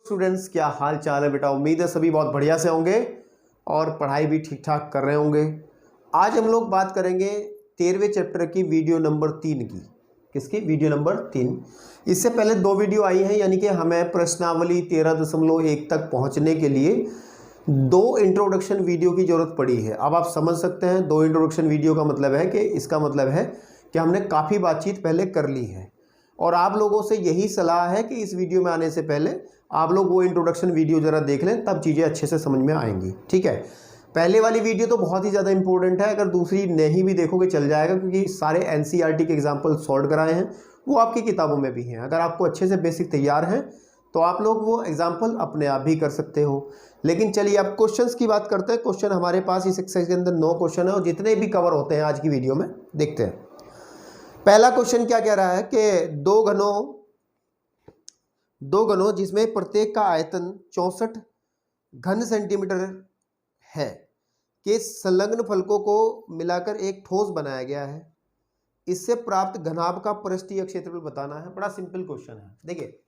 Students, क्या हाल चाल है बेटा। उम्मीद है सभी बहुत बढ़िया से होंगे और पढ़ाई भी ठीक ठाक कर रहे होंगे। आज हम लोग बात करेंगे 13वें चैप्टर की वीडियो नंबर 3 की। किसकी? Video number 3। इससे पहले 2 वीडियो आई हैं, यानी कि हमें प्रश्नावली 13.1 तक पहुंचने के लिए 2 इंट्रोडक्शन वीडियो की जरूरत पड़ी है। अब आप समझ सकते हैं 2 इंट्रोडक्शन वीडियो का मतलब है कि इसका मतलब है कि हमने काफ़ी बातचीत पहले कर ली है और आप लोगों से यही सलाह है कि इस वीडियो में आने से पहले आप लोग वो इंट्रोडक्शन वीडियो ज़रा देख लें, तब चीज़ें अच्छे से समझ में आएंगी। ठीक है, पहले वाली वीडियो तो बहुत ही ज़्यादा इंपॉर्टेंट है, अगर दूसरी नहीं भी देखोगे चल जाएगा, क्योंकि सारे एनसीईआरटी के एग्जाम्पल सॉल्व कराए हैं, वो आपकी किताबों में भी हैं। अगर आपको अच्छे से बेसिक तैयार हैं तो आप लोग वो एग्जाम्पल अपने आप भी कर सकते हो। लेकिन चलिए अब क्वेश्चंस की बात करते हैं। क्वेश्चन हमारे पास इस एक्सरसाइज के अंदर 9 क्वेश्चन है और जितने भी कवर होते हैं आज की वीडियो में देखते हैं। पहला क्वेश्चन क्या कह रहा है कि दो घनों जिसमें प्रत्येक का आयतन 64 घन सेंटीमीटर है के संलग्न फलकों को मिलाकर एक ठोस बनाया गया है। इससे प्राप्त घनाभ का पृष्ठीय क्षेत्रफल बताना है। बड़ा सिंपल क्वेश्चन है। देखिए,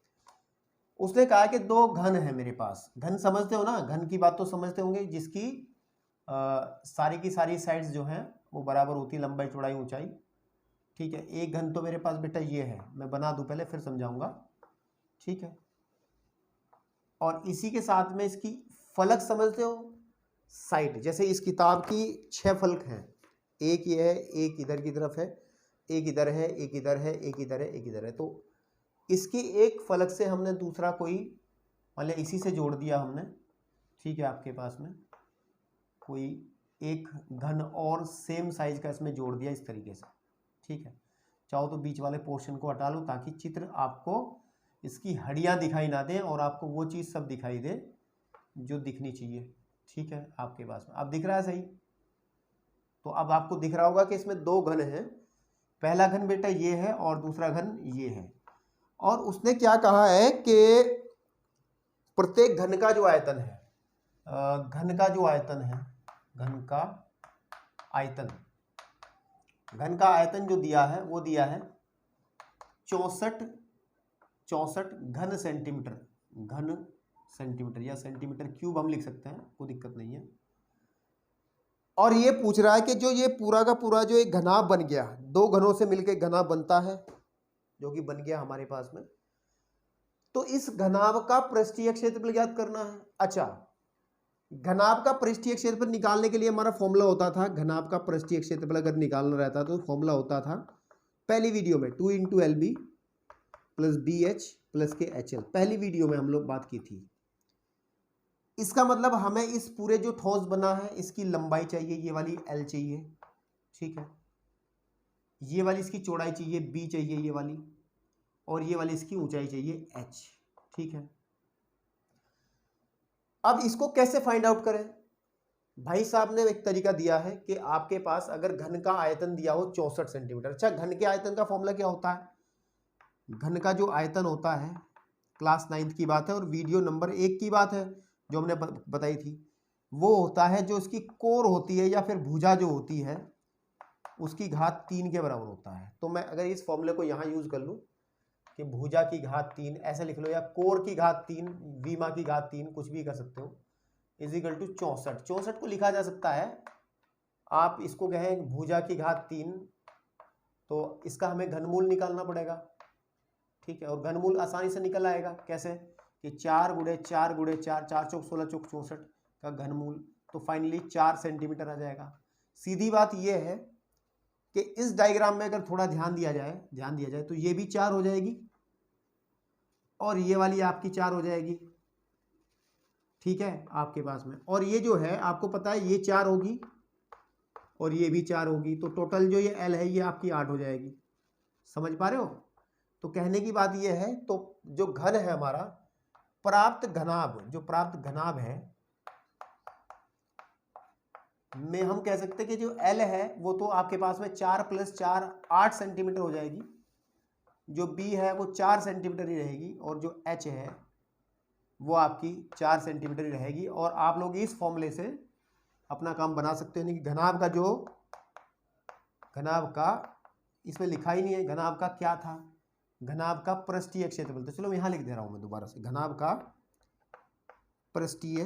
उसने कहा कि 2 घन है मेरे पास। घन समझते हो ना, घन की बात तो समझते होंगे, जिसकी सारी की सारी साइड्स जो हैं वो बराबर होती, लंबाई चौड़ाई ऊंचाई। ठीक है, एक घन तो मेरे पास बेटा ये है, मैं बना दूं पहले फिर समझाऊंगा। ठीक है, और इसी के साथ में इसकी फलक समझते हो, साइड। जैसे इस किताब की 6 फलक हैं, एक ये है, एक इधर की तरफ है, एक इधर है, एक इधर है, एक इधर है, एक इधर है। तो इसकी एक फलक से हमने दूसरा कोई, मतलब इसी से जोड़ दिया हमने। ठीक है, आपके पास में कोई एक घन और सेम साइज का इसमें जोड़ दिया इस तरीके से। ठीक है, चाहो तो बीच वाले पोर्शन को हटा लो ताकि चित्र आपको इसकी हड्डियां दिखाई ना दें और आपको वो चीज़ सब दिखाई दे जो दिखनी चाहिए। ठीक है, आपके पास में अब दिख रहा है सही। तो अब आपको दिख रहा होगा कि इसमें 2 घन हैं। पहला घन बेटा ये है और दूसरा घन ये है। और उसने क्या कहा है कि प्रत्येक घन का जो आयतन है, घन का जो आयतन है, घन का आयतन, घन का आयतन जो दिया है वो दिया है 64 घन सेंटीमीटर। घन सेंटीमीटर या सेंटीमीटर क्यूब हम लिख सकते हैं, कोई दिक्कत नहीं है। और ये पूछ रहा है कि जो ये पूरा का पूरा जो एक घनाभ बन गया, 2 घनों से मिलकर घनाभ बनता है, जो कि बन गया हमारे पास में, तो इस घनाभ का पृष्ठीय क्षेत्रफल ज्ञात करना है। अच्छा, घनाभ का पृष्ठीय क्षेत्रफल निकालने के लिए हमारा फॉर्मूला होता था, घनाभ का पृष्ठीय क्षेत्रफल अगर निकालना रहता तो फॉर्मूला होता था पहली वीडियो में 2 × LB + BH + KHL। पहली वीडियो में हम लोग बात की थी। इसका मतलब हमें इस पूरे जो ठोस बना है इसकी लंबाई चाहिए, ये वाली L चाहिए। ठीक है, ये वाली इसकी चौड़ाई चाहिए B चाहिए, ये वाली, और ये वाली इसकी ऊंचाई चाहिए H। ठीक है, अब इसको कैसे फाइंड आउट करें? भाई साहब ने एक तरीका दिया है कि आपके पास अगर घन का आयतन दिया हो 64 सेंटीमीटर। अच्छा, घन के आयतन का फॉर्मूला क्या होता है? घन का जो आयतन होता है, क्लास 9th की बात है और वीडियो नंबर 1 की बात है जो हमने बताई थी, वो होता है जो इसकी कोर होती है या फिर भुजा जो होती है उसकी घात 3 के बराबर होता है। तो मैं अगर इस फॉर्मूले को यहाँ यूज कर लूँ कि भुजा की घात 3 ऐसे लिख लो, या कोर की घात 3, वीमा की घात 3, कुछ भी कर सकते हो, = 64। 64 को लिखा जा सकता है, आप इसको कहें भुजा की घात 3, तो इसका हमें घनमूल निकालना पड़ेगा। ठीक है, और घनमूल आसानी से निकल आएगा। कैसे? कि 4 × 4 × 4, 4 चौक 16 चौक 64 का घनमूल, तो फाइनली 4 सेंटीमीटर आ जाएगा। सीधी बात यह है कि इस डायग्राम में अगर थोड़ा ध्यान दिया जाए तो ये भी 4 हो जाएगी और ये वाली आपकी 4 हो जाएगी। ठीक है, आपके पास में, और ये जो है आपको पता है ये 4 होगी और ये भी 4 होगी, तो टोटल जो ये L है ये आपकी 8 हो जाएगी। समझ पा रहे हो? तो कहने की बात ये है, तो जो घन है हमारा, प्राप्त घनाभ है में हम कह सकते हैं कि जो L है वो तो आपके पास में 4 + 4 8 सेंटीमीटर हो जाएगी, जो B है वो 4 सेंटीमीटर ही रहेगी, और जो H है वो आपकी 4 सेंटीमीटर ही रहेगी। और आप लोग इस फॉर्मूले से अपना काम बना सकते हैं कि घनाभ का इसमें लिखा ही नहीं है, घनाभ का क्या था? घनाभ का पृष्ठीय क्षेत्रफल। तो चलो यहाँ लिख दे रहा हूँ मैं दोबारा से, घनाभ का पृष्ठीय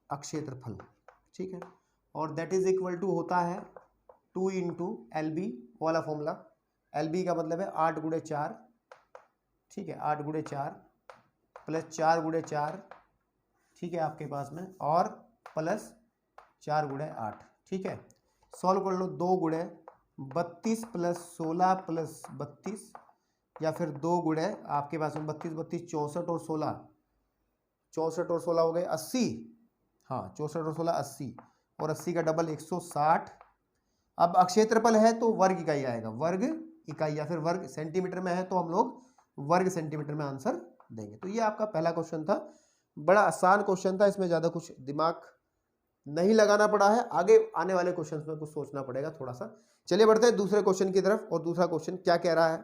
अक्षेत्रफल, ठीक है। और दैट इज इक्वल टू होता है 2 इंटू LB वाला फॉर्मूला। LB का मतलब है 8 गुणे 4, ठीक है, 8 गुणे 4 प्लस 4 गुणे 4, ठीक है आपके पास में, और प्लस 4 गुणे 8, ठीक है। सॉल्व कर लो, 2 गुणे 32 प्लस 16 प्लस 32, या फिर 2 गुणे आपके पास में 32 32 64 और 16, 64 और 16 हो गए 80, हाँ 64 और 16 80, और 80 का डबल 160। अब अक्षेत्रफल है तो वर्ग इकाई आएगा, वर्ग इकाई, या फिर वर्ग सेंटीमीटर में है तो हम लोग वर्ग सेंटीमीटर में आंसर देंगे। तो ये आपका पहला क्वेश्चन था, बड़ा आसान क्वेश्चन था, इसमें ज़्यादा कुछ दिमाग नहीं लगाना पड़ा है। आगे आने वाले क्वेश्चन में कुछ सोचना पड़ेगा थोड़ा सा। चलिए बढ़ते हैं दूसरे क्वेश्चन की तरफ, और दूसरा क्वेश्चन क्या कह रहा है।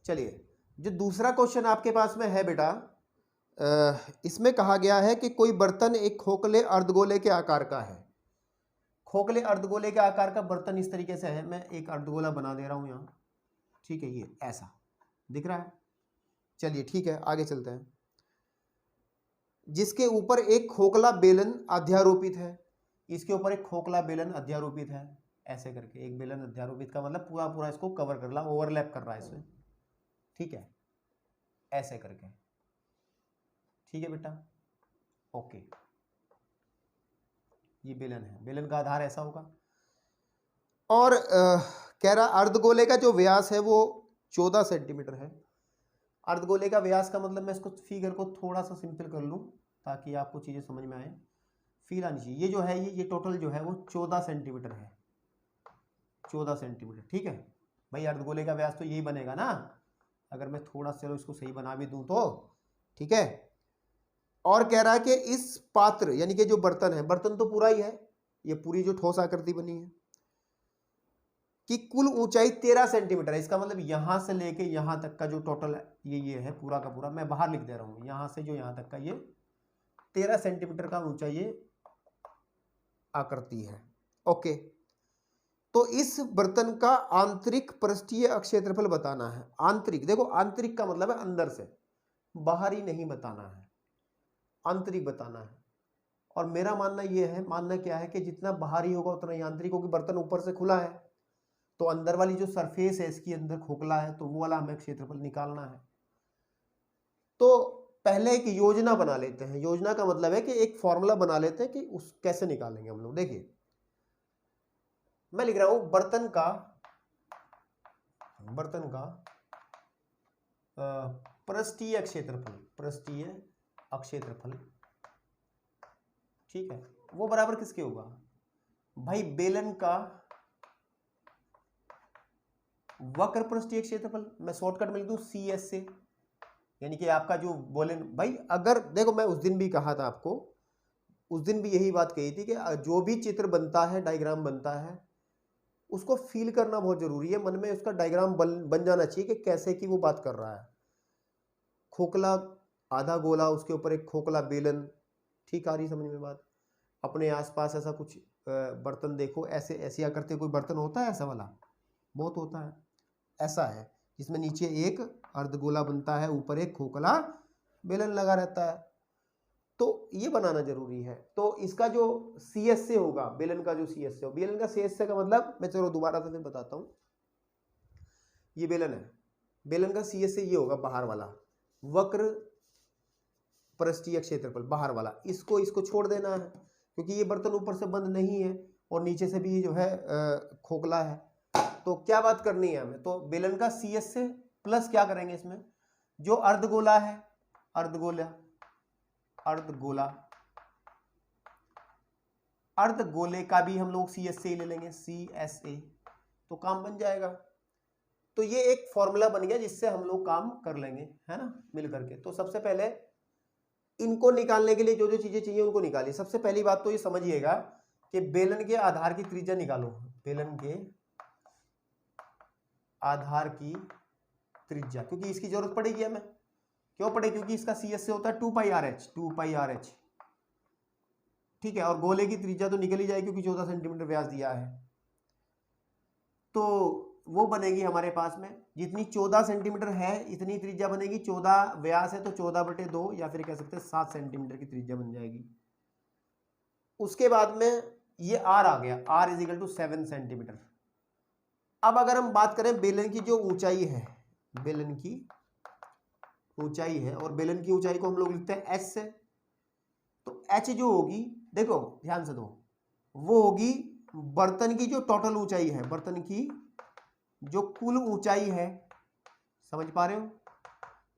चलिए, जो दूसरा क्वेश्चन आपके पास में है बेटा, इसमें कहा गया है कि कोई बर्तन एक खोखले अर्धगोले के आकार का है। खोखले अर्धगोले के आकार का बर्तन इस तरीके से है, मैं एक अर्धगोला बना दे रहा हूं यहाँ, ठीक है, ये ऐसा दिख रहा है। चलिए ठीक है, आगे चलते हैं। जिसके ऊपर एक खोखला बेलन अध्यारोपित है, इसके ऊपर एक खोखला बेलन अध्यारोपित है, ऐसे करके एक बेलन अध्यारोपित का मतलब पूरा पूरा इसको कवर कर रहा, ओवरलैप कर रहा है इसमें, ठीक है, ऐसे करके, ठीक है बेटा, ओके। ये बेलन है, बेलन का आधार ऐसा होगा, और कह रहा अर्धगोले का जो व्यास है वो 14 सेंटीमीटर है। अर्धगोले का व्यास का मतलब, मैं इसको फिगर को थोड़ा सा सिंपल कर लूं ताकि आपको चीज़ें समझ में आए, फील आनी चाहिए। ये जो है ये टोटल जो है वो 14 सेंटीमीटर है, 14 सेंटीमीटर, ठीक है भाई। अर्धगोले का व्यास तो यही बनेगा ना, अगर मैं थोड़ा सा इसको सही बना भी दूं तो, ठीक है। और कह रहा है कि इस पात्र यानी कि जो बर्तन है, बर्तन तो पूरा ही है, ये पूरी जो ठोस आकृति बनी है, कि कुल ऊंचाई 13 सेंटीमीटर है। इसका मतलब यहां से लेके यहां तक का जो टोटल ये है पूरा का पूरा, मैं बाहर लिख दे रहा हूं, यहां से जो यहां तक का ये 13 सेंटीमीटर का ऊंचा ये आकृति है, ओके। तो इस बर्तन का आंतरिक पृष्ठीय अक्षेत्रफल बताना है। आंतरिक, देखो आंतरिक का मतलब है अंदर से, बाहरी नहीं बताना है, आंतरिक बताना है। और मेरा मानना यह है, मानना क्या है कि जितना बाहरी होगा उतना ही आंतरिक होगी। बर्तन ऊपर से खुला है तो अंदर वाली जो सरफेस है इसकी अंदर खोखला है, तो वो वाला हमें क्षेत्रफल निकालना है। तो पहले एक योजना बना लेते हैं। योजना का मतलब है कि एक फॉर्मूला बना लेते हैं कि उस कैसे निकालेंगे हम लोग। देखिए मैं लिख रहा हूं बर्तन का पृष्ठीय क्षेत्रफल, पृष्ठीय अक्षेत्रफल, ठीक है, वो बराबर किसके होगा भाई, बेलन का वक्र पृष्ठीय क्षेत्रफल। मैं शॉर्टकट में लिख दूं CS से, यानी कि आपका जो बेलन भाई, अगर देखो मैं उस दिन भी कहा था आपको, उस दिन भी यही बात कही थी कि जो भी चित्र बनता है, डायग्राम बनता है, उसको फील करना बहुत जरूरी है, मन में उसका डायग्राम बन जाना चाहिए कि कैसे की वो बात कर रहा है। खोखला आधा गोला, उसके ऊपर एक खोखला बेलन, ठीक आ रही समझ में बात। अपने आसपास ऐसा कुछ बर्तन देखो, ऐसे ऐसी आकृति कोई बर्तन होता है ऐसा वाला, बहुत होता है, ऐसा है जिसमें नीचे एक अर्धगोला बनता है, ऊपर एक खोखला बेलन लगा रहता है। तो ये बनाना जरूरी है। तो इसका जो CS से होगा, बेलन का जो CS से हो, बेलन का CS से का मतलब, मैं चलो दोबारा से बताता हूं। ये बेलन है, बेलन का CS से ये होगा बाहर वाला वक्र पृष्ठीय क्षेत्रफल, बाहर वाला, इसको छोड़ देना है क्योंकि ये बर्तन ऊपर से बंद नहीं है और नीचे से भी जो है खोखला है। तो क्या बात करनी है हमें, तो बेलन का CS से प्लस क्या करेंगे इसमें, जो अर्धगोला है, अर्धगोले का भी हम लोग CS से ही ले लेंगे, CSA, तो काम बन जाएगा। तो ये एक फॉर्मूला बन गया जिससे हम लोग काम कर लेंगे, है ना, मिल करके। तो सबसे पहले इनको निकालने के लिए जो जो चीजें चाहिए उनको निकालिए। सबसे पहली बात तो ये समझिएगा कि बेलन के आधार की त्रिज्या निकालो। बेलन के आधार की त्रिज्या, क्योंकि इसकी जरूरत पड़ेगी हमें। क्यों पड़े, क्योंकि इसका CS से होता है 2πRh, ठीक है। और गोले की त्रिज्या तो निकल ही जाएगी क्योंकि 14 सेंटीमीटर व्यास दिया है। तो वो बनेगी हमारे पास में जितनी 14 सेंटीमीटर है इतनी त्रिज्या बनेगी। 14 व्यास है तो 14/2 या फिर कह सकते हैं 7 सेंटीमीटर की त्रिज्या बन जाएगी। उसके बाद में ये आर आ गया, R = 7 सेंटीमीटर। अब अगर हम बात करें बेलन की जो ऊंचाई है, बेलन की ऊंचाई है, और बेलन की ऊंचाई को हम लोग लिखते हैं h से, तो h जो होगी, देखो ध्यान से दो, वो होगी बर्तन की जो टोटल ऊंचाई है, बर्तन की जो कुल ऊंचाई है, समझ पा रहे हो,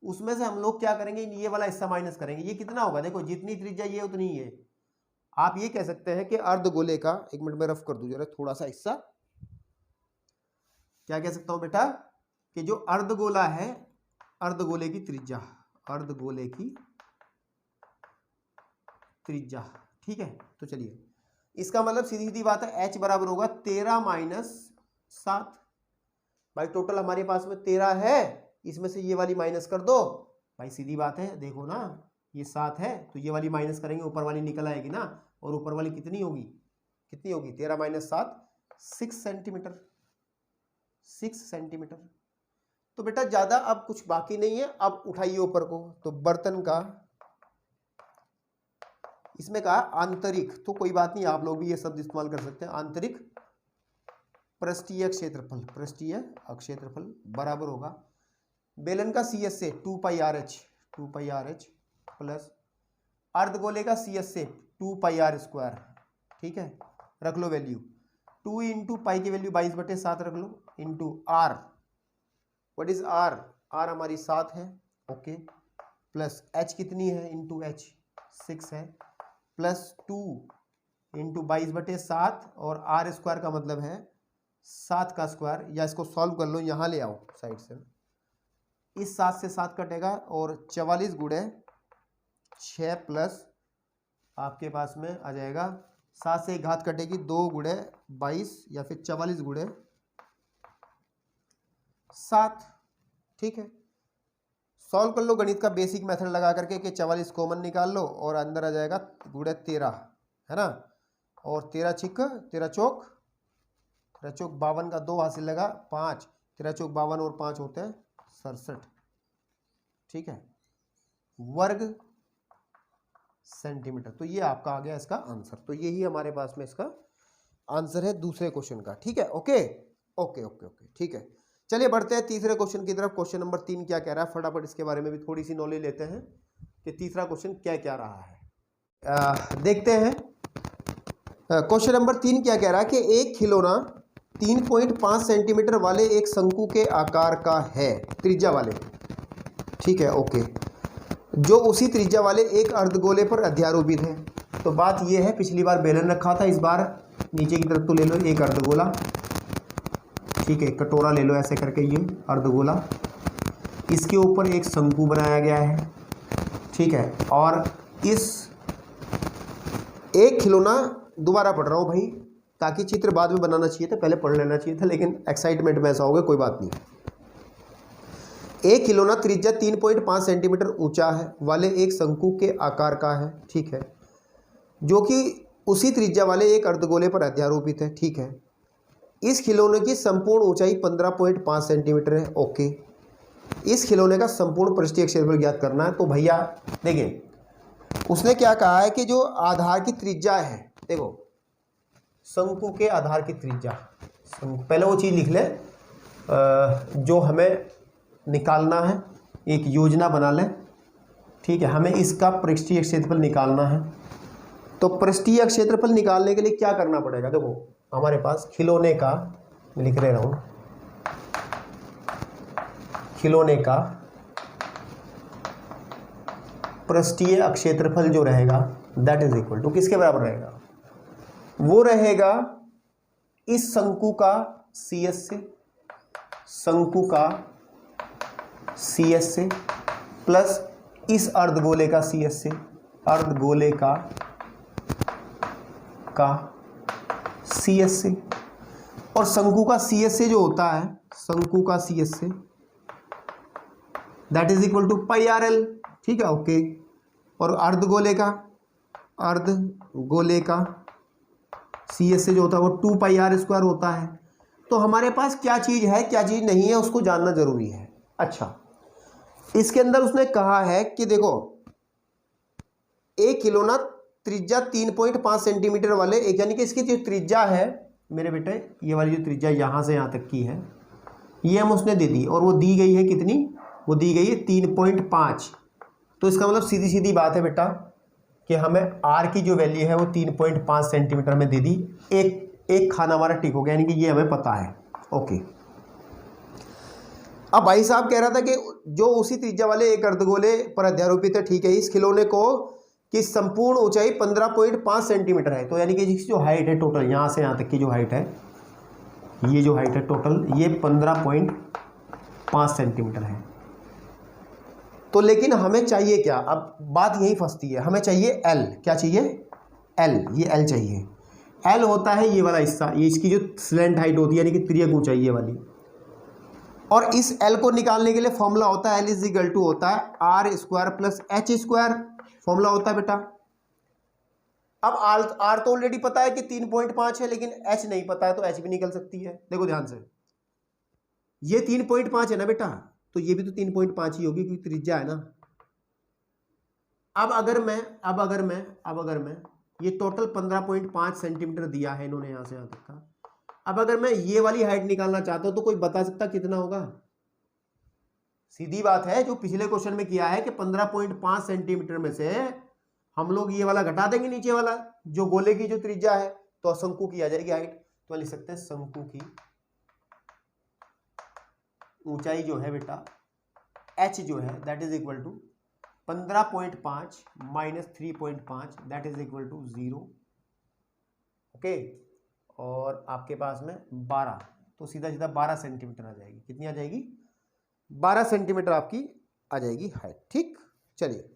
उसमें से हम लोग क्या करेंगे, ये वाला हिस्सा माइनस करेंगे। ये कितना होगा, देखो जितनी त्रिज्या ये उतनी ही है। आप ये कह सकते हैं कि अर्धगोले का, एक मिनट में रफ कर दूं जरा थोड़ा सा हिस्सा, क्या कह सकता हूं बेटा, कि जो अर्धगोला है, अर्धगोले की त्रिज्या, अर्धगोले की त्रिज्या, ठीक है। तो चलिए, इसका मतलब सीधी सीधी बात है, h बराबर होगा 13 - 7। भाई टोटल हमारे पास में 13 है, इसमें से ये वाली माइनस कर दो। भाई सीधी बात है, देखो ना, ये 7 है तो ये वाली माइनस करेंगे, ऊपर वाली निकल आएगी ना, और ऊपर वाली कितनी होगी, कितनी होगी, 13 - 7, 6 सेंटीमीटर, 6 सेंटीमीटर। तो बेटा ज्यादा अब कुछ बाकी नहीं है, अब उठाइए ऊपर को। तो बर्तन का, इसमें कहा आंतरिक, तो कोई बात नहीं, आप लोग भी ये शब्द इस्तेमाल कर सकते हैं, आंतरिक पृष्ठीय क्षेत्रफल, पृष्ठीय क्षेत्रफल बराबर होगा बेलन का CS से 2πRh, 2πRh प्लस अर्धगोले का CS से 2πr², ठीक है, रख लो वैल्यू, 2 × पाई की वैल्यू 22/7 रख लो, into R, what is R, R हमारी 7 है, ओके, प्लस H कितनी है, इंटू H 6 है, प्लस 2 × 22/7, और R² का मतलब है 7 का स्क्वायर, या इसको सॉल्व कर लो, यहाँ ले आओ साइड से, इस 7 से 7 कटेगा, और 44 × 6 प्लस आपके पास में आ जाएगा 7 से 1 घात कटेगी, 2 × 22 या फिर 44 × 7, ठीक है। सॉल्व कर लो गणित का बेसिक मेथड लगा करके कि 44 कॉमन निकाल लो, और अंदर आ जाएगा × 13, है ना, और 13 छिक 13 चौक 52 का 2 हासिल लगा 5, 13 चौक 52 और 5 होते हैं 67, ठीक है, वर्ग सेंटीमीटर। तो ये आपका आ गया इसका आंसर। तो यही हमारे पास में इसका आंसर है दूसरे क्वेश्चन का, ठीक है, ओके ओके ओके ओके, ठीक है। चलिए बढ़ते हैं तीसरे क्वेश्चन की तरफ। क्वेश्चन नंबर 3 क्या कह रहा है, फटाफट इसके बारे में भी थोड़ी सी नॉलेज लेते हैं कि तीसरा क्वेश्चन क्या क्या रहा है। देखते हैं क्वेश्चन नंबर 3 क्या कह रहा है कि एक खिलौना 3.5 सेंटीमीटर वाले एक शंकु के आकार का है, त्रिज्या वाले, ठीक है, ओके, जो उसी त्रिज्या वाले एक अर्धगोले पर अध्यारोपित है। तो बात यह है, पिछली बार बेलन रखा था, इस बार नीचे की तरफ तो ले लो एक अर्धगोला, ठीक है, कटोरा ले लो ऐसे करके, ये अर्धगोला, इसके ऊपर एक शंकु बनाया गया है, ठीक है, और इस एक खिलौना, दोबारा पढ़ रहा हूँ भाई, ताकि चित्र बाद में बनाना चाहिए था, पहले पढ़ लेना चाहिए था, लेकिन एक्साइटमेंट में ऐसा हो गया, कोई बात नहीं। एक खिलौना त्रिज्या 3.5 सेंटीमीटर ऊंचा है वाले एक शंकु के आकार का है, ठीक है, जो कि उसी त्रिज्या वाले एक अर्धगोले पर अध्यारोपित है, ठीक है। इस खिलौने की संपूर्ण ऊंचाई 15.5 सेंटीमीटर है, ओके। इस खिलौने का संपूर्ण पृष्ठीय क्षेत्रफल ज्ञात करना है। तो भैया देखिए, उसने क्या कहा है कि जो आधार की त्रिज्या है, देखो शंकु के आधार की त्रिज्या, पहले वो चीज़ लिख ले जो हमें निकालना है, एक योजना बना लें, ठीक है, हमें इसका पृष्ठीय क्षेत्रफल निकालना है। तो पृष्ठीय क्षेत्रफल निकालने के लिए क्या करना पड़ेगा, देखो हमारे पास खिलौने का, मैं लिख रहा हूँ, खिलौने का पृष्ठीय क्षेत्रफल जो रहेगा दैट इज इक्वल टू किसके बराबर रहेगा, वो रहेगा इस शंकु का CS से, शंकु का CS से, प्लस इस अर्धगोले का CS से, अर्धगोले का CS से, और शंकु का CS से जो होता है, शंकु का CS से that is equal to πRL, ठीक है, ओके। और अर्धगोले का CS से जो होता है वो 2πr² होता है। तो हमारे पास क्या चीज़ है क्या चीज़ नहीं है उसको जानना जरूरी है। अच्छा, इसके अंदर उसने कहा है कि देखो एक खिलौना त्रिज्या 3.5 सेंटीमीटर वाले एक, यानी कि इसकी जो त्रिज्या है मेरे बेटे, ये वाली जो त्रिज्या यहाँ से यहाँ तक की है ये हम उसने दे दी, और वो दी गई है कितनी, वो दी गई है 3.5। तो इसका मतलब सीधी सीधी बात है बेटा कि हमें आर की जो वैल्यू है वो 3.5 सेंटीमीटर में दे दी। एक खाना हमारा टिक हो गया, यानी कि ये हमें पता है। ओके, अब भाई साहब कह रहा था कि जो उसी त्रिज्या वाले एक अर्धगोले पर अध्यारोपित है, ठीक है, इस खिलौने को की संपूर्ण ऊंचाई 15.5 सेंटीमीटर है। तो यानी कि इसकी जो हाइट है टोटल यहाँ से यहाँ तक की जो हाइट है, ये जो हाइट है टोटल ये 15.5 सेंटीमीटर है। तो लेकिन हमें चाहिए क्या, अब बात यही फंसती है, हमें चाहिए एल। क्या चाहिए, एल, ये एल चाहिए। एल होता है ये वाला हिस्सा, ये इसकी जो स्लैंट हाइट होती है यानी कि तिर्यक ऊंचाई ये वाली। और इस एल को निकालने के लिए फॉर्मूला होता है एल इज इक्वल टू होता है R square plus H square, formula होता है बेटा। अब आर तो ऑलरेडी पता है कि 3.5 है, लेकिन एच नहीं पता है, तो एच भी निकल सकती है। देखो ध्यान से, ये 3.5 है ना बेटा, तो ये भी तो 3.5 ही होगी क्योंकि त्रिज्या है ना। अब अगर मैं ये टोटल 15.5 सेंटीमीटर दिया है इन्होंने यहां से यहां तक का। अब अगर मैं ये वाली हाइट निकालना चाहता हूं तो कोई बता सकता कितना होगा? सीधी बात है, जो पिछले क्वेश्चन में किया है कि 15.5 सेंटीमीटर में से हम लोग ये वाला घटा देंगे नीचे वाला जो गोले की जो त्रिज्या है, तो शंकु की आ जाएगी हाइट। तो लिख सकते हैं शंकु की ऊंचाई जो है बेटा h जो है that is equal to 15.5 minus 3.5 that is equal to 0। Okay, और आपके पास में 12, तो सीधा सीधा 12 सेंटीमीटर आ जाएगी। कितनी आ जाएगी? 12 सेंटीमीटर आपकी आ जाएगी हाइट। ठीक, चलिए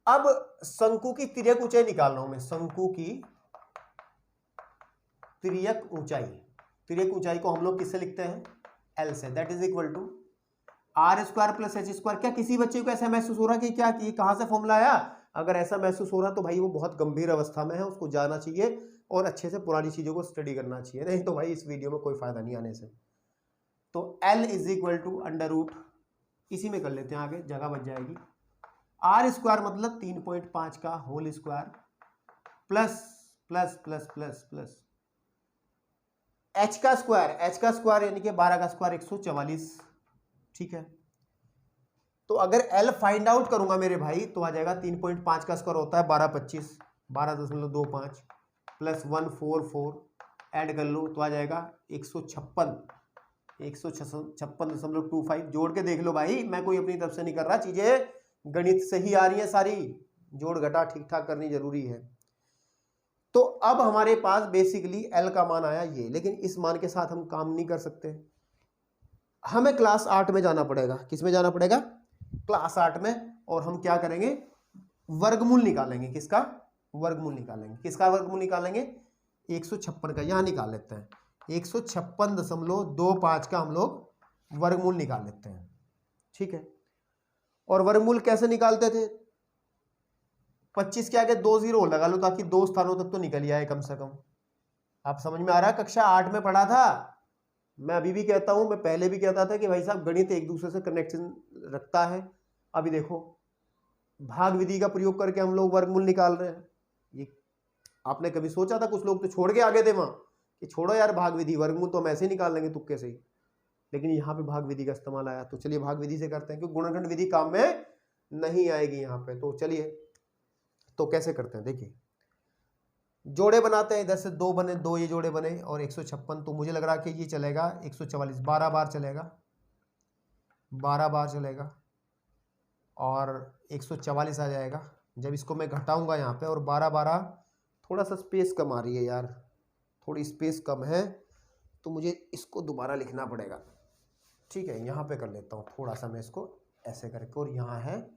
अब शंकु की तिर्यक ऊंचाई निकाल रहा हूं मैं। शंकु की तिर्यक ऊंचाई, तिर्यक ऊंचाई को हम लोग किससे लिखते हैं? एल से, that is equal to R square plus H square. क्या किसी बच्चे को ऐसा महसूस हो रहा कि क्या ये कहां से फॉर्मूला आया? अगर ऐसा महसूस हो रहा तो भाई वो बहुत गंभीर अवस्था में है, उसको जाना चाहिए और अच्छे से पुरानी चीजों को स्टडी करना चाहिए, नहीं तो भाई इस वीडियो में कोई फायदा नहीं आने से। तो L is equal to under root, इसी में कर लेते हैं आगे, जगह बच जाएगी। आर स्क्वायर मतलब 3.5 का whole square plus plus plus plus plus H का स्क्वायर यानी कि 12 का स्क्वायर 144। ठीक है, तो अगर एल फाइंड आउट करूंगा मेरे भाई तो आ जाएगा 3.5 का स्क्वायर होता है 12.25, 12.25 प्लस 144 ऐड कर लो तो आ जाएगा 156.25। जोड़ के देख लो भाई, मैं कोई अपनी तरफ से नहीं कर रहा, चीजें गणित से ही आ रही है सारी, जोड़ घटा ठीक ठाक करनी जरूरी है। तो अब हमारे पास बेसिकली एल का मान आया ये, लेकिन इस मान के साथ हम काम नहीं कर सकते, हमें क्लास 8 में जाना पड़ेगा। किस में जाना पड़ेगा? क्लास 8 में। और हम क्या करेंगे? वर्गमूल निकालेंगे। किसका वर्गमूल निकालेंगे? किसका वर्गमूल निकालेंगे? 156 का, यहां निकाल लेते हैं 156.25 का हम लोग वर्गमूल निकाल लेते हैं। ठीक है, और वर्गमूल कैसे निकालते थे? 25 के आगे 2 जीरो लगा लो ताकि 2 स्थानों तक तो निकल आए कम से कम। आप समझ में आ रहा है? कक्षा 8 में पढ़ा था, मैं अभी भी कहता हूं, मैं पहले भी कहता था कि भाई साहब गणित एक दूसरे से कनेक्शन रखता है। अभी देखो भाग विधि का प्रयोग करके हम लोग वर्गमूल निकाल रहे हैं। ये आपने कभी सोचा था? कुछ लोग तो छोड़ के आगे थे वहां कि छोड़ो यार भाग विधि, वर्गमूल तो हम ऐसे ही निकाल लेंगे तुक्के से ही, लेकिन यहाँ पे भाग विधि का इस्तेमाल आया। तो चलिए भाग विधि से करते हैं, क्योंकि गुणनखंड विधि काम में नहीं आएगी यहाँ पे। तो चलिए, तो कैसे करते हैं देखिए, जोड़े बनाते हैं। इधर से 2 बने, 2 ये जोड़े बने और 156, तो मुझे लग रहा है कि ये चलेगा 144, 12 बार चलेगा, 12 बार चलेगा और 144 आ जाएगा। जब इसको मैं घटाऊंगा यहाँ पे, और 12 12 थोड़ा सा स्पेस कम आ रही है यार, थोड़ी स्पेस कम है, तो मुझे इसको दोबारा लिखना पड़ेगा। ठीक है, यहाँ पे कर लेता हूँ थोड़ा सा मैं इसको ऐसे करके, और यहाँ है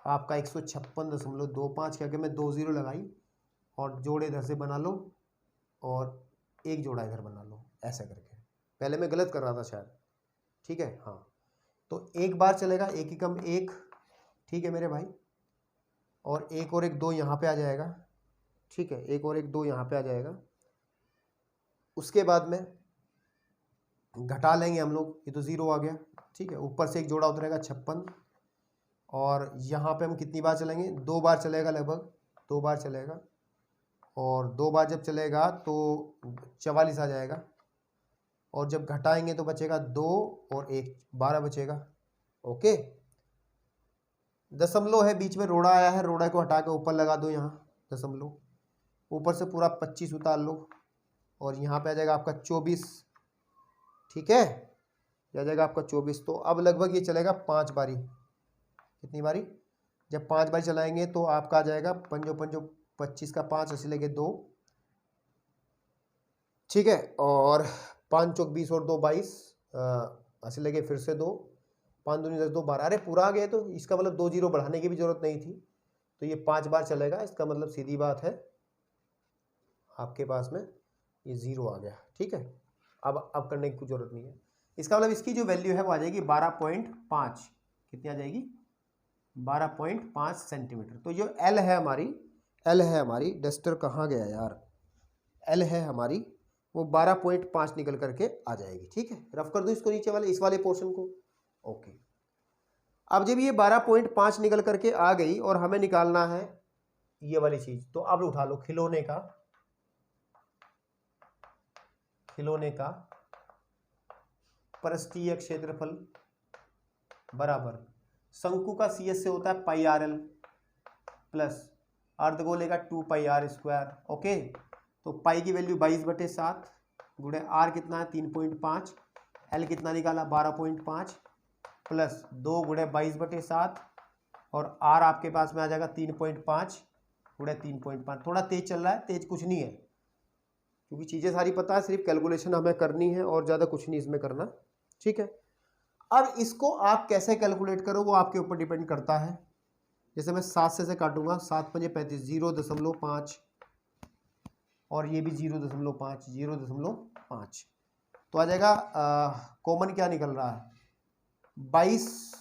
आपका 156.25 के आगे मैं 2 जीरो लगाई और जोड़े इधर से बना लो और एक जोड़ा इधर बना लो, ऐसे करके। पहले मैं गलत कर रहा था शायद। ठीक है, हाँ, तो एक बार चलेगा, एक ही कम एक। ठीक है मेरे भाई, और एक और एक 2 यहाँ पे आ जाएगा। ठीक है, एक और एक 2 यहाँ पे आ जाएगा। उसके बाद में घटा लेंगे हम लोग, ये तो 0 आ गया, ठीक है। ऊपर से एक जोड़ा उतरेगा 56, और यहाँ पे हम कितनी बार चलेंगे, 2 बार चलेगा, लगभग 2 बार चलेगा, और 2 बार जब चलेगा तो 44 आ जाएगा, और जब घटाएंगे तो बचेगा 2 और 1, 12 बचेगा। ओके, दशमलव है बीच में, रोड़ा आया है, रोड़ा को हटा के ऊपर लगा दो, यहाँ दशमलव, ऊपर से पूरा 25 उतार लो, और यहाँ पे आ जाएगा आपका 24, ठीक है, ये आ जाएगा आपका 24। तो अब लगभग ये चलेगा 5 बारी, कितनी बारी, जब 5 बारी चलाएंगे तो आपका आ जाएगा 5 5 25 का 5 ऐसे लगे 2, ठीक है, और 5 चौक 20 और 2 22, ऐसे लगे फिर से 2, 5 दूनी 10, 2 12, अरे पूरा आ गया, तो इसका मतलब 2 जीरो बढ़ाने की भी जरूरत नहीं थी, तो ये 5 बार चलेगा, इसका मतलब सीधी बात है आपके पास में ये 0 आ गया, ठीक है। अब करने की कुछ जरूरत नहीं है, इसका मतलब इसकी जो वैल्यू है वो आ जाएगी 12.5, कितनी आ जाएगी, 12.5 सेंटीमीटर। तो जो L है हमारी डस्टर कहाँ गया यार, L है हमारी, वो 12.5 निकल करके आ जाएगी, ठीक है। रफ कर दूं इसको नीचे वाले, इस वाले पोर्शन को, ओके। अब जब ये 12.5 निकल करके आ गई और हमें निकालना है ये वाली चीज, तो अब उठा लो खिलौने का पृष्ठीय क्षेत्रफल बराबर शंकु का CS से होता है पाई RL प्लस अर्धगोले का 2 पाई R स्क्वायर, ओके। तो पाई की वैल्यू 22/7 गुणे R कितना है 3.5, L कितना निकाला 12.5 प्लस 2 गुणे 22/7, और R आपके पास में आ जाएगा 3.5 गुणे 3.5। थोड़ा तेज चल रहा है, तेज कुछ नहीं है क्योंकि चीज़ें सारी पता है, सिर्फ कैलकुलेशन हमें करनी है और ज़्यादा कुछ नहीं इसमें करना, ठीक है। अब इसको आप कैसे कैलकुलेट करो वो आपके ऊपर डिपेंड करता है। जैसे मैं 7 से काटूंगा, 7 5 35, 0.5, और ये भी 0.5, 0.5, तो आ जाएगा कॉमन क्या निकल रहा है 22।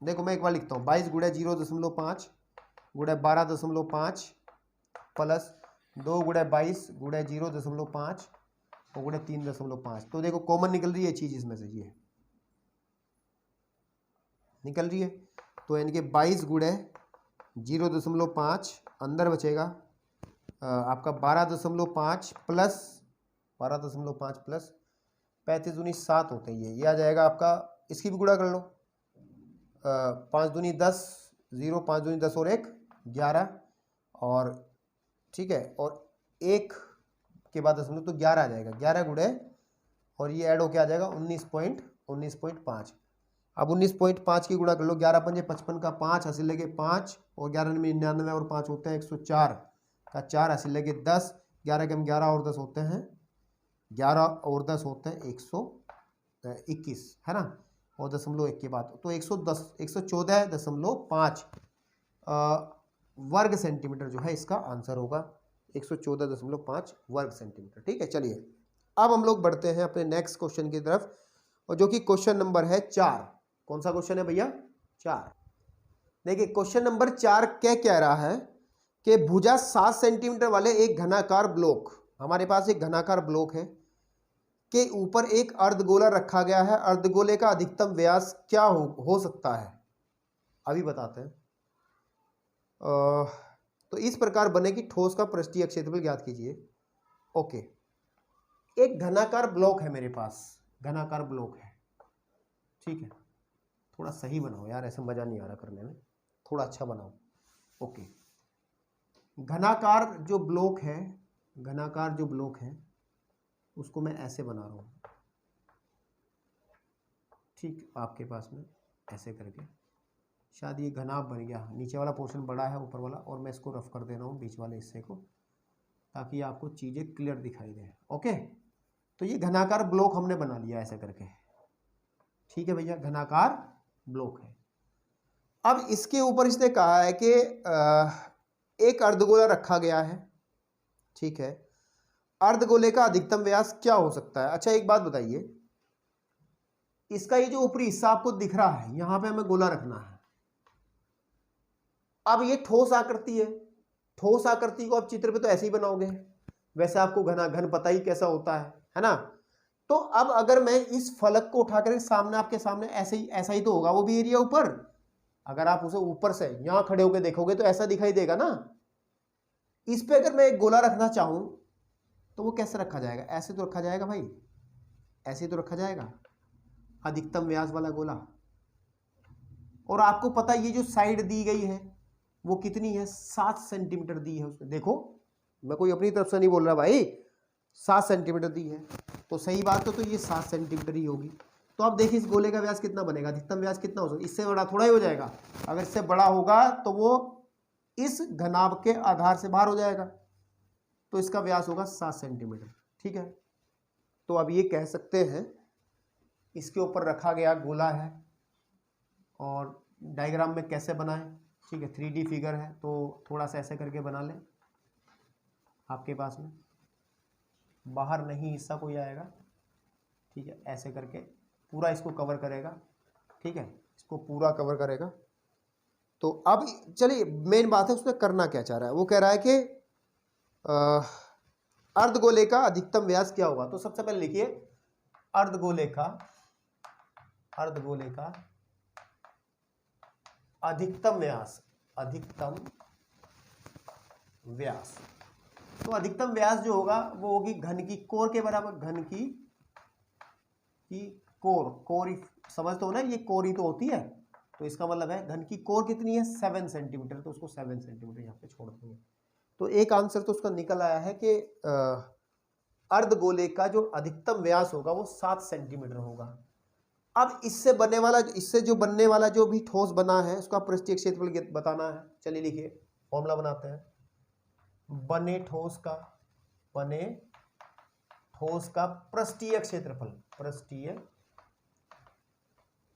देखो मैं एक बार लिखता हूँ, 22 गुणे 0.5 गुणे 12.5 प्लस 2 गुणे 22 गुणे 0.5 और गुणे 3.5। तो देखो कॉमन निकल रही है चीज इसमें से, ये निकल रही है, तो यानी कि 22 गुणे 0.5 अंदर बचेगा आपका 12.5 प्लस 35 दूनी 7 होते हैं, ये आ जाएगा आपका, इसकी भी गुणा कर लो, 5 दूनी 10, 0 5 दूनी 10 और 1 11, और ठीक है, और 1 के बाद दशमलव तो 11 आ जाएगा, 11 गुणे और ये ऐड होके आ जाएगा 19.5। अब 19.5 की गुणा कर लो, 11 पंजे 55 का 5 हासिल लगे 5, और 11 में 99 और 5 होते हैं 104 का 4 हासिल लगे 10, 11 के हम 11 और 10 होते हैं 11 और 10 होते हैं 121, है ना, और 0.1 के बाद तो 114.5 वर्ग सेंटीमीटर जो है इसका आंसर होगा, 114.5 वर्ग सेंटीमीटर, ठीक है। चलिए अब हम लोग बढ़ते हैं अपने नेक्स्ट क्वेश्चन की तरफ, और जो कि क्वेश्चन नंबर है 4। कौन सा क्वेश्चन है भैया, 4। देखिए क्वेश्चन नंबर 4 क्या कह रहा है कि भुजा 7 सेंटीमीटर वाले एक घनाकार ब्लॉक, हमारे पास एक घनाकार ब्लॉक है, के ऊपर एक अर्धगोला रखा गया है, अर्धगोले का अधिकतम व्यास क्या हो सकता है, अभी बताते हैं। तो इस प्रकार बनेगी ठोस का पृष्ठीय क्षेत्रफल ज्ञात कीजिए। ओके, एक घनाकार ब्लॉक है मेरे पास, घनाकार ब्लॉक है, ठीक है। थोड़ा सही बनाओ यार, ऐसे मजा नहीं आ रहा करने में, थोड़ा अच्छा बनाओ। ओके, घनाकार जो ब्लॉक है, घनाकार जो ब्लॉक है उसको मैं ऐसे बना रहा हूँ, ठीक, आपके पास में ऐसे करके, शायद ये घनाभ बन गया, नीचे वाला पोर्शन बड़ा है ऊपर वाला, और मैं इसको रफ कर दे रहा हूँ बीच वाले हिस्से को, ताकि आपको चीज़ें क्लियर दिखाई दें। ओके, तो ये घनाकार ब्लॉक हमने बना लिया ऐसे करके, ठीक है भैया, घनाकार ब्लॉक है। अब इसके ऊपर इसने कहा है कि एक अर्धगोला रखा गया है, ठीक है, अर्धगोले का अधिकतम व्यास क्या हो सकता है। अच्छा एक बात बताइए, इसका ये जो ऊपरी हिस्सा आपको दिख रहा है, यहां पे हमें गोला रखना है। अब ये ठोस आकृति है, ठोस आकृति को आप चित्र पे तो ऐसे ही बनाओगे, वैसे आपको घन पता ही कैसा होता है ना। तो अब अगर मैं इस फलक को उठाकर सामने आपके सामने ऐसा ही तो होगा वो भी एरिया ऊपर। अगर आप उसे ऊपर से यहां खड़े होकर देखोगे तो ऐसा दिखाई देगा ना। इस पे अगर मैं एक गोला रखना चाहूं तो वो कैसे रखा जाएगा? ऐसे तो रखा जाएगा भाई, ऐसे तो रखा जाएगा, अधिकतम व्यास वाला गोला। और आपको पता ये जो साइड दी गई है वो कितनी है? 7 सेंटीमीटर दी है उसमें। देखो मैं कोई अपनी तरफ से नहीं बोल रहा भाई, 7 सेंटीमीटर दी है तो सही बात है, तो ये 7 सेंटीमीटर ही होगी। तो अब देखिए इस गोले का व्यास कितना बनेगा, अधिकतम व्यास कितना हो सकता है? इससे बड़ा थोड़ा ही हो जाएगा। अगर इससे बड़ा होगा तो वो इस घनाभ के आधार से बाहर हो जाएगा, तो इसका व्यास होगा 7 सेंटीमीटर। ठीक है, तो अब ये कह सकते हैं इसके ऊपर रखा गया गोला है और डायग्राम में कैसे बनाएं। ठीक है, 3D फिगर है तो थोड़ा सा ऐसे करके बना लें। आपके पास में बाहर नहीं हिस्सा कोई आएगा, ठीक है, ऐसे करके पूरा इसको कवर करेगा। ठीक है, इसको पूरा कवर करेगा। तो अब चलिए मेन बात है उसमें करना क्या चाह रहा है। वो कह रहा है कि अर्धगोले का अधिकतम व्यास क्या होगा। तो सबसे पहले लिखिए अर्धगोले का अधिकतम व्यास, अधिकतम व्यास। तो अधिकतम व्यास जो होगा वो होगी घन की कोर के बराबर। घन की कोर समझ तो हो ना, ये कोर ही तो होती है। तो इसका मतलब है घन की कोर कितनी है? 7 सेंटीमीटर। तो उसको 7 सेंटीमीटर यहाँ पे छोड़ देंगे। तो एक आंसर तो उसका निकल आया है कि अर्धगोले का जो अधिकतम व्यास होगा वो 7 सेंटीमीटर होगा। अब इससे बनने वाला जो भी ठोस बना है उसका पृष्ठीय क्षेत्रफल बताना है। चलिए लिखिए, फॉर्मूला बनाते हैं। बने ठोस का पृष्ठीय क्षेत्रफल, पृष्ठीय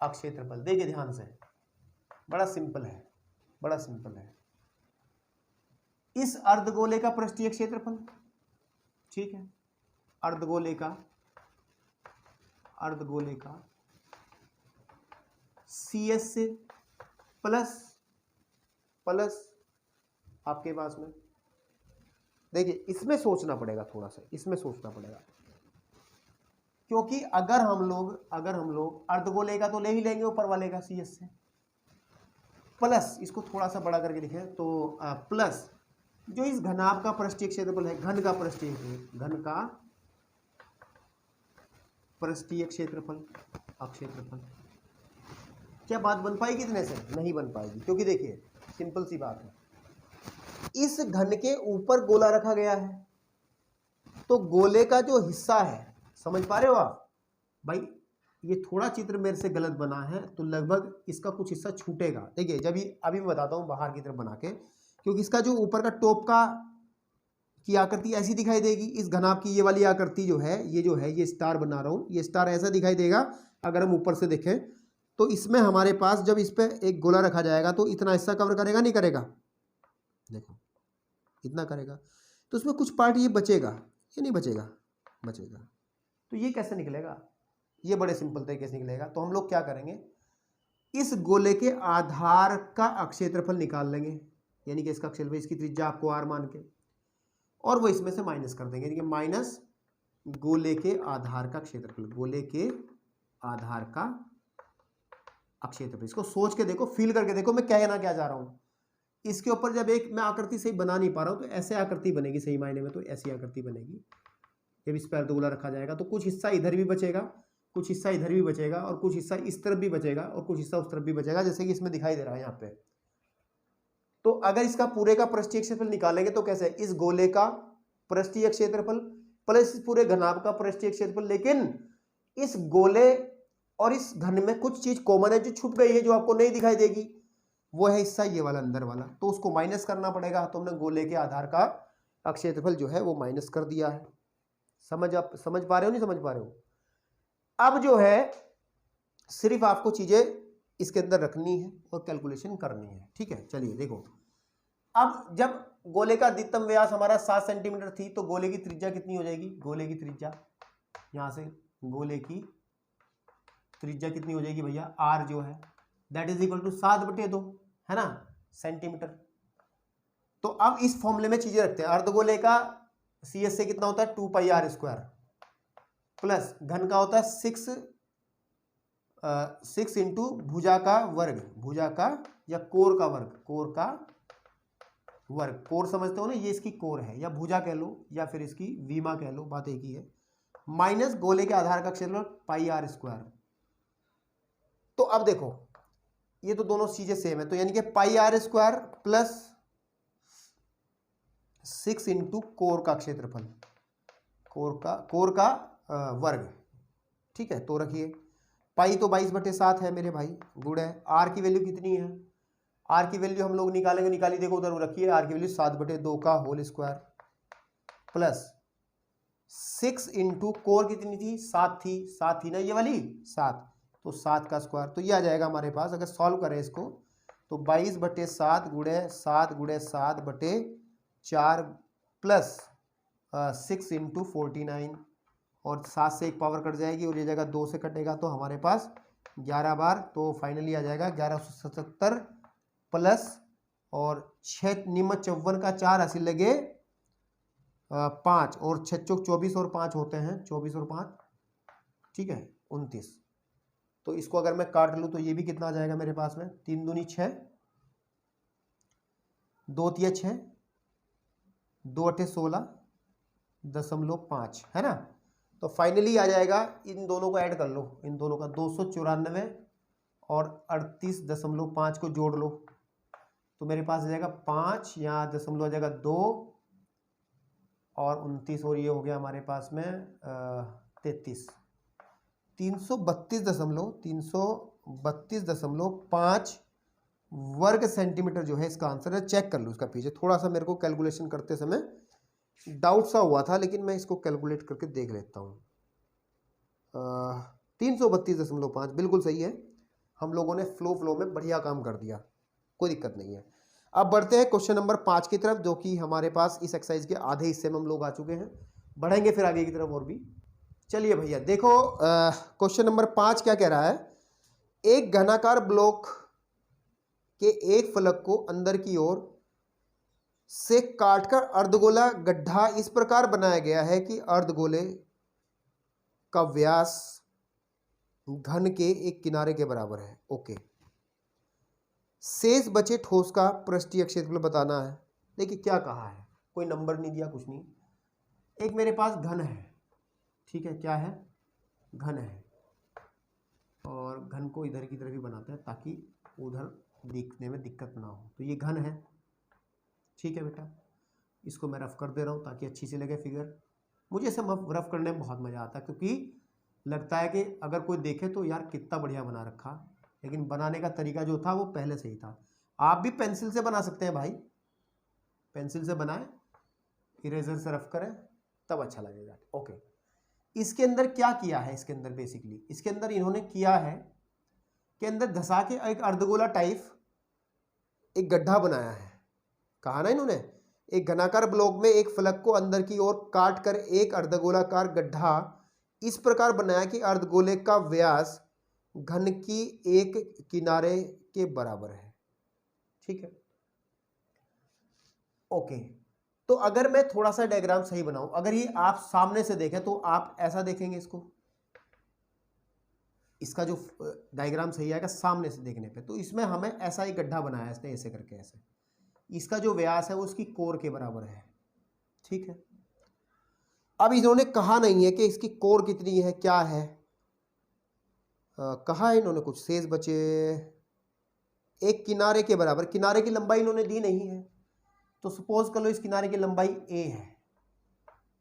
क्षेत्रफल। देखिए ध्यान से, बड़ा सिंपल है। इस अर्धगोले का पृष्ठीय क्षेत्रफल, ठीक है, अर्धगोले का CS से प्लस आपके पास में, देखिए इसमें सोचना पड़ेगा, थोड़ा सा इसमें सोचना पड़ेगा, क्योंकि अगर हम लोग अर्धगोले का तो ले ही लेंगे ऊपर वाले का CS से, प्लस इसको थोड़ा सा बड़ा करके लिखें तो प्लस जो इस घनाभ का पृष्ठीय क्षेत्रफल है, घन का पृष्ठीय क्षेत्रफल, अक्षेत्रफल। क्या बात बन पाएगी इतने से? नहीं बन पाएगी, क्योंकि देखिए सिंपल सी बात है, इस घन के ऊपर गोला रखा गया है तो गोले का जो हिस्सा है, समझ पा रहे हो आप भाई? ये थोड़ा चित्र मेरे से गलत बना है तो लगभग इसका कुछ हिस्सा छूटेगा। देखिए जब ये अभी मैं बताता हूँ बाहर की तरफ बना के, क्योंकि इसका जो ऊपर का टॉप की आकृति ऐसी दिखाई देगी। इस घनाभ की ये वाली आकृति जो है ये स्टार बना रहा हूँ, ये स्टार ऐसा दिखाई देगा अगर हम ऊपर से देखें। तो इसमें हमारे पास जब इस पर एक गोला रखा जाएगा तो इतना हिस्सा कवर करेगा, नहीं करेगा? देखो इतना करेगा, तो उसमें कुछ पार्ट ये बचेगा, ये नहीं बचेगा, तो ये कैसे निकलेगा? ये बड़े सिंपल तरीके से निकलेगा। तो हम लोग क्या करेंगे, इस गोले के आधार का क्षेत्रफल निकाल लेंगे, यानी कि इसका क्षेत्रफल, इसकी त्रिज्या आपको r मान के, और वो इसमें से माइनस कर देंगे, यानी कि माइनस गोले के आधार का क्षेत्रफल, गोले के आधार का क्षेत्रफल। इसको सोच के देखो, फील करके देखो मैं कहना क्या चाह रहा हूं। इसके ऊपर जब एक मैं आकृति सही बना नहीं पा रहा हूं तो ऐसे आकृति बनेगी, सही मायने में तो ऐसी आकृति बनेगी। जब इस पर अर्धगोला रखा जाएगा तो कुछ हिस्सा इधर भी बचेगा, कुछ हिस्सा इधर भी बचेगा, और कुछ हिस्सा इस तरफ भी बचेगा, और कुछ हिस्सा उस तरफ भी बचेगा, जैसे कि इसमें दिखाई दे रहा है यहाँ पे। तो अगर इसका पूरे का पृष्ठीय क्षेत्रफल निकालेंगे तो कैसे? इस गोले का पृष्ठीय क्षेत्रफल प्लस इस पूरे घनाभ का पृष्ठीय क्षेत्रफल। लेकिन इस गोले और इस घन में कुछ चीज कॉमन है जो छुप गई है, जो आपको नहीं दिखाई देगी, वो है हिस्सा ये वाला अंदर वाला, तो उसको माइनस करना पड़ेगा। तो हमने गोले के आधार का क्षेत्रफल जो है वो माइनस कर दिया है। समझ पा रहे हो, नहीं समझ पा रहे हो? अब जो है सिर्फ आपको चीजें इसके अंदर रखनी है और कैलकुलेशन करनी है। ठीक है, चलिए देखो, अब जब गोले का अधिकतम व्यास हमारा 7 सेंटीमीटर थी तो गोले की त्रिज्या कितनी हो जाएगी? गोले की त्रिज्या यहां से, गोले की त्रिज्या कितनी हो जाएगी भैया? r जो है दैट इज इक्वल टू 7/2, है ना, सेंटीमीटर। तो अब इस फॉर्मूले में चीजें रखते हैं। अर्धगोले का सी एस से कितना होता है 2πr² प्लस घन का होता है 6 इंटू भुजा का वर्ग, भुजा का या कोर का वर्ग, कोर का वर्ग, कोर समझते हो ना, ये इसकी कोर है, या भुजा कह लो या फिर इसकी विमा कह लो, बात एक ही है, माइनस गोले के आधार का क्षेत्रफल πr²। तो अब देखो ये तो दोनों चीजें सेम है, तो यानी कि πr² प्लस 6 इंटू कोर का क्षेत्रफल, कोर का वर्ग, ठीक है। तो रखिए पाई तो 22/7 है मेरे भाई, गुण है। आर की वैल्यू कितनी है, आर की वैल्यू हम लोग निकालेंगे, निकाली देखो उधर रखिए, आर की वैल्यू 7/2 का होल स्क्वायर प्लस 6 इंटू कोर कितनी थी, 7 थी ना ये वाली 7, तो 7 का स्क्वायर, तो ये आ जाएगा हमारे पास। अगर सॉल्व करें इसको तो 22/7 गुणे 7/4 प्लस 6 इंटू 49, और 7 से एक पावर कट जाएगी और ये जगह 2 से कटेगा, तो हमारे पास 11 बार, तो फाइनली आ जाएगा 1177 प्लस और 6 निम 54 का 4 हासिल लगे 5 और 6 चौक 24 और 5 होते हैं, 24 और 5, ठीक है 29। तो इसको अगर मैं काट लूँ तो ये भी कितना आ जाएगा मेरे पास में, 3 दूनी 6, 2 तिया 6, 2 अठे 16.5 है ना। तो फाइनली आ जाएगा, इन दोनों को ऐड कर लो, इन दोनों का 294 और 38.5 को जोड़ लो, तो मेरे पास आ जाएगा 5, यहाँ दशमलव आ जाएगा 2 और 29, और ये हो गया हमारे पास में 33, 332.5 वर्ग सेंटीमीटर जो है इसका आंसर है। चेक कर लो इसका पीछे, थोड़ा सा मेरे को कैलकुलेशन करते समय डाउट सा हुआ था, लेकिन मैं इसको कैलकुलेट करके देख लेता हूँ। 332.5 बिल्कुल सही है, हम लोगों ने फ्लो में बढ़िया काम कर दिया, कोई दिक्कत नहीं है। अब बढ़ते हैं क्वेश्चन नंबर 5 की तरफ, जो कि हमारे पास इस एक्सरसाइज के आधे हिस्से में हम लोग आ चुके हैं, बढ़ेंगे फिर आगे की तरफ और भी। चलिए भैया देखो क्वेश्चन नंबर 5 क्या कह रहा है, एक घनाकार ब्लॉक के एक फलक को अंदर की ओर से काटकर अर्धगोला गड्ढा इस प्रकार बनाया गया है कि अर्धगोले का व्यास घन के एक किनारे के बराबर है। ओके, शेष बचे ठोस का पृष्ठीय क्षेत्रफल बताना है। देखिए क्या कहा है, कोई नंबर नहीं दिया, कुछ नहीं, एक मेरे पास घन है, ठीक है, क्या है, घन है, और घन को इधर की तरफ ही बनाते हैं ताकि उधर दिखने में दिक्कत ना हो। तो ये घन है, ठीक है बेटा, इसको मैं रफ कर दे रहा हूँ ताकि अच्छी से लगे फिगर। मुझे इसे रफ करने में बहुत मज़ा आता है, क्योंकि लगता है कि अगर कोई देखे तो यार कितना बढ़िया बना रखा, लेकिन बनाने का तरीका जो था वो पहले से ही था। आप भी पेंसिल से बना सकते हैं भाई, पेंसिल से बनाएं, इरेजर से रफ करें, तब अच्छा लगेगा। ओके, इसके अंदर क्या किया है, इसके अंदर बेसिकली इसके अंदर इन्होंने किया है कि अंदर धसा के एक अर्धगोला टाइप एक गड्ढा बनाया है। कहा ना इन्होंने, एक घनाकार ब्लॉक में एक फलक को अंदर की ओर काट कर एक अर्धगोलाकार गड्ढा इस प्रकार बनाया कि अर्धगोले का व्यास घन की एक किनारे के बराबर है, ठीक है। ओके, तो अगर मैं थोड़ा सा डायग्राम सही बनाऊं, अगर ये आप सामने से देखें तो आप ऐसा देखेंगे इसको, इसका जो डायग्राम सही आएगा सामने से देखने पे, तो इसमें हमें ऐसा एक गड्ढा बनाया है इसने, ऐसे करके ऐसे, इसका जो व्यास है वो उसकी कोर के बराबर है, ठीक है। अब इन्होंने कहा नहीं है कि इसकी कोर कितनी है, क्या है, कहा है इन्होंने कुछ, शेष बचे एक किनारे के बराबर, किनारे की लंबाई इन्होंने दी नहीं है, तो सपोज कर लो इस किनारे की लंबाई a है,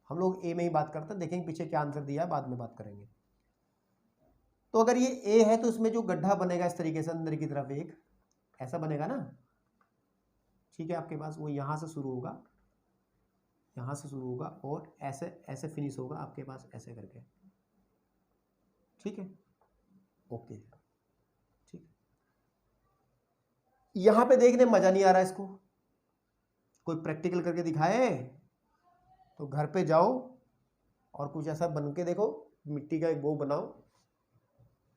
हम लोग a में ही बात करते हैं, देखेंगे पीछे क्या आंसर दिया है, बाद में बात करेंगे। तो अगर ये a है तो इसमें जो गड्ढा बनेगा इस तरीके से अंदर की तरफ एक ऐसा बनेगा ना, ठीक है, आपके पास वो यहाँ से शुरू होगा, यहाँ से शुरू होगा और ऐसे ऐसे फिनिश होगा आपके पास ऐसे करके, ठीक है। ओके, ठीक, यहाँ पे देखने में मजा नहीं आ रहा, इसको कोई प्रैक्टिकल करके दिखाए तो घर पे जाओ और कुछ ऐसा बन के देखो, मिट्टी का एक वो बनाओ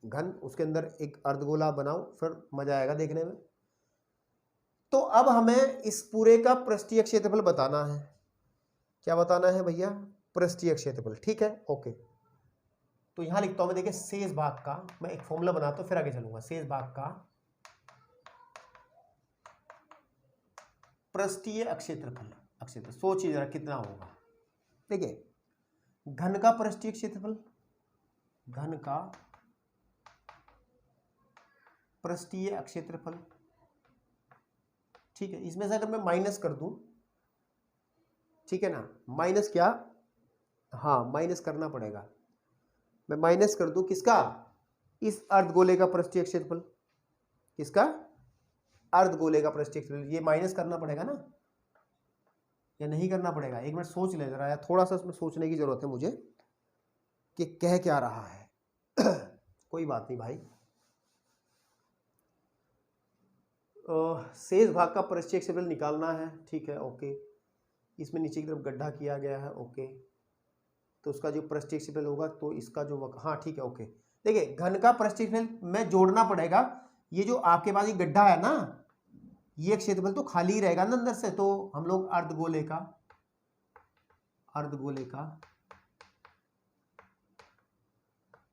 घन, उसके अंदर एक अर्धगोला बनाओ, फिर मजा आएगा देखने में। तो अब हमें इस पूरे का पृष्ठीय क्षेत्रफल बताना है, क्या बताना है भैया? पृष्ठीय क्षेत्रफल। ठीक है, ओके। तो यहां लिखता हूं मैं, देखिए शेष भाग का, मैं एक फॉर्मूला बनाता हूं फिर आगे चलूंगा। शेष भाग का पृष्ठीय क्षेत्रफल, क्षेत्र सोचिए जरा कितना होगा। देखिए घन का पृष्ठीय क्षेत्रफल, घन का पृष्ठीय क्षेत्रफल, ठीक है। इसमें से अगर मैं माइनस कर दूं, ठीक है ना, माइनस क्या, हाँ माइनस करना पड़ेगा। मैं माइनस कर दूं किसका? इस अर्धगोले का पृष्ठीय क्षेत्रफल। किसका? अर्धगोले का पृष्ठीय क्षेत्रफल। ये माइनस करना पड़ेगा ना, या नहीं करना पड़ेगा? एक मिनट सोच ले जरा, थोड़ा सा इसमें सोचने की जरूरत है मुझे कि कह क्या रहा है। कोई बात नहीं भाई। शेष भाग का पृष्ठीय क्षेत्रफल निकालना है, ठीक है, ओके। इसमें नीचे की तरफ गड्ढा किया गया है, ओके। तो उसका जो पृष्ठीय क्षेत्रफल होगा, तो इसका जो हाँ ठीक है, ओके। देखिए घन का पृष्ठीय क्षेत्रफल में जोड़ना पड़ेगा। ये जो आपके पास ये गड्ढा है ना, ये क्षेत्रफल तो खाली ही रहेगा ना अंदर से, तो हम लोग अर्धगोले का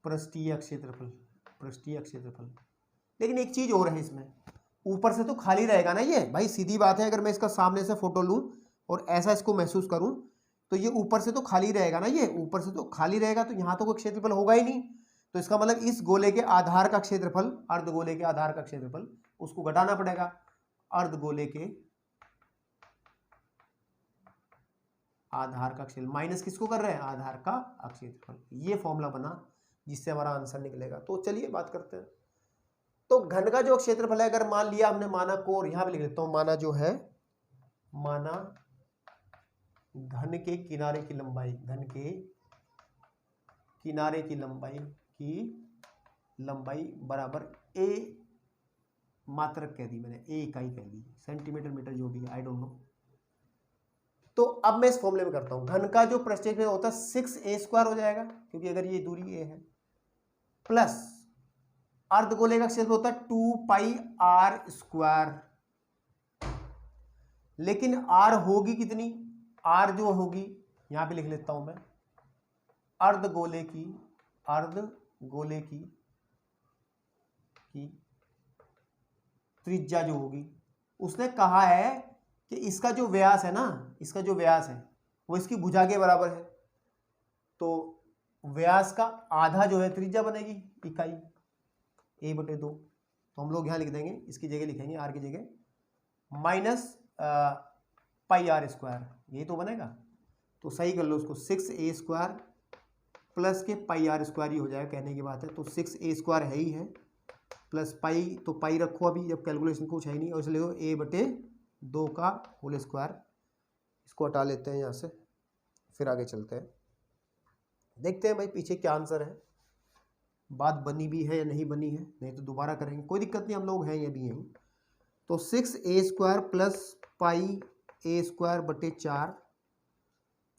पृष्ठीय क्षेत्रफल। लेकिन एक चीज और है इसमें, ऊपर से तो खाली रहेगा ना ये भाई, सीधी बात है। अगर मैं इसका सामने से फोटो लूं और ऐसा इसको महसूस करूं, तो ये ऊपर से तो खाली रहेगा ना, ये ऊपर से तो खाली रहेगा, तो यहां तो कोई क्षेत्रफल होगा ही नहीं। तो इसका मतलब इस गोले के आधार का क्षेत्रफल, अर्धगोले के आधार का क्षेत्रफल, उसको घटाना पड़ेगा। अर्धगोले के आधार का क्षेत्रफल माइनस किसको कर रहे हैं? आधार का क्षेत्रफल। ये फॉर्मूला बना जिससे हमारा आंसर निकलेगा। तो चलिए बात करते हैं। तो घन का जो क्षेत्रफल है, अगर मान लिया हमने, माना को, और यहां पे लिख देता हूं, माना जो है, माना घन के किनारे की लंबाई, घन के किनारे की लंबाई बराबर ए मात्रक कह दी मैंने, ए इकाई कह दी, सेंटीमीटर मीटर जो भी है, आई डोंट नो। तो अब मैं इस फॉर्मूले में करता हूं, घन का जो पृष्ठीय क्षेत्रफल होता है 6a² हो जाएगा, क्योंकि अगर ये दूरी a है, प्लस अर्धगोले का क्षेत्रफल होता है 2πr²। लेकिन r होगी कितनी? r जो होगी, यहां पे लिख लेता हूं मैं, अर्धगोले की त्रिज्या जो होगी, उसने कहा है कि इसका जो व्यास है ना, इसका जो व्यास है वो इसकी भुजा के बराबर है। तो व्यास का आधा जो है त्रिज्या बनेगी, इकाई a/2। तो हम लोग यहां लिख देंगे, इसकी जगह लिखेंगे r की जगह माइनस πr², यही तो बनेगा। तो सही कर लो उसको, 6a² प्लस के πr² ही हो जाएगा, कहने की बात है। तो 6a² है ही है, प्लस पाई, तो पाई रखो अभी, जब कैलकुलेशन कुछ है ही नहीं, और इसलिए a/2 का होल स्क्वायर। इसको हटा लेते हैं यहाँ से, फिर आगे चलते हैं, देखते हैं भाई पीछे क्या आंसर है, बात बनी भी है या नहीं बनी है, नहीं तो दोबारा करेंगे, कोई दिक्कत नहीं, हम लोग हैं ये भी यहीं। तो 6a² प्लस πa²/4,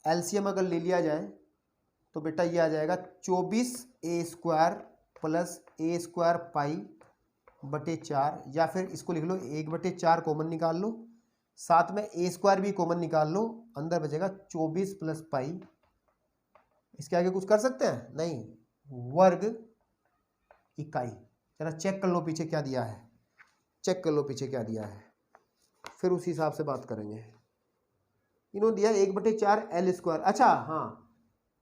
एलसीएम अगर ले लिया जाए तो बेटा ये आ जाएगा 24a² प्लस a² π/4, या फिर इसको लिख लो 1/4 कॉमन निकाल लो, साथ में a² भी कॉमन निकाल लो, अंदर बचेगा 24 प्लस पाई। इसके आगे कुछ कर सकते हैं? नहीं, वर्ग इकाई। जरा चेक कर लो पीछे क्या दिया है, चेक कर लो पीछे क्या दिया है, फिर उस हिसाब से बात करेंगे। इन्होंने दिया 1/4 l²। अच्छा हाँ,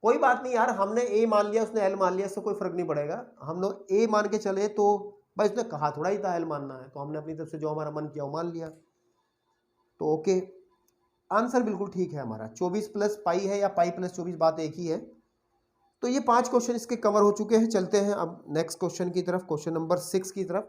कोई बात नहीं यार, हमने a मान लिया, उसने l मान लिया, इससे कोई फर्क नहीं पड़ेगा। हम लोग a मान के चले, तो भाई उसने कहा थोड़ा ही था l मानना है, तो हमने अपनी तरफ से जो हमारा मन किया वो मान लिया। तो ओके, आंसर बिल्कुल ठीक है हमारा, 24 प्लस पाई है या पाई प्लस 24, बात एक ही है। तो ये 5 क्वेश्चन इसके कवर हो चुके हैं। चलते हैं अब नेक्स्ट क्वेश्चन की तरफ, क्वेश्चन नंबर 6 की तरफ।